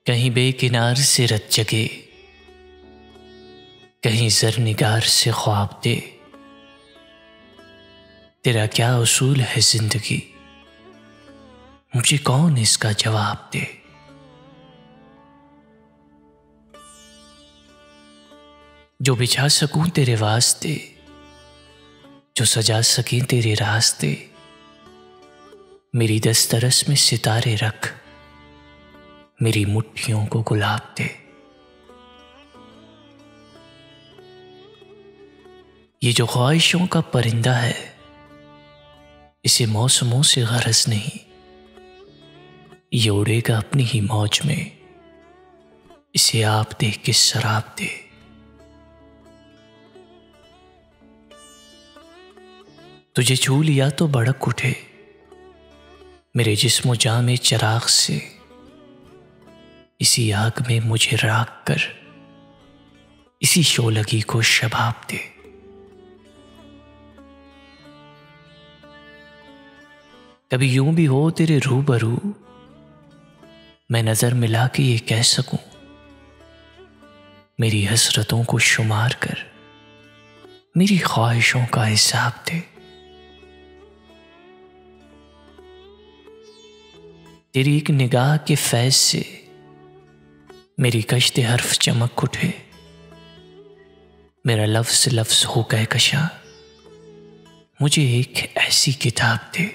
कहीं बेकिनार से रत जगे, कहीं ज़रनिगार से ख्वाब दे। तेरा क्या उसूल है जिंदगी, मुझे कौन इसका जवाब दे। जो बिछा सकूं तेरे वास्ते, जो सजा सकें तेरे रास्ते, मेरी दस्तरस में सितारे रख, मेरी मुट्ठियों को गुलाब दे। ये जो ख्वाहिशों का परिंदा है, इसे मौसमों से गरज नहीं, ये उड़ेगा अपनी ही मौज में, इसे आप देख के शराब दे। तुझे छू लिया तो भड़क उठे मेरे जिस्मो जाँ में चिराग से, इसी आग में मुझे राख कर, इसी शोलगी को शबाब दे। कभी यूं भी हो तेरे रूबरू, मैं नजर मिला के ये कह सकूं, मेरी हसरतों को शुमार कर, मेरी ख्वाहिशों का हिसाब दे। तेरी एक निगाह के फैज से मेरी कश्ते हर्फ चमक उठे, मेरा लफ्ज लफ्ज हो गए कशा, मुझे एक ऐसी किताब दे।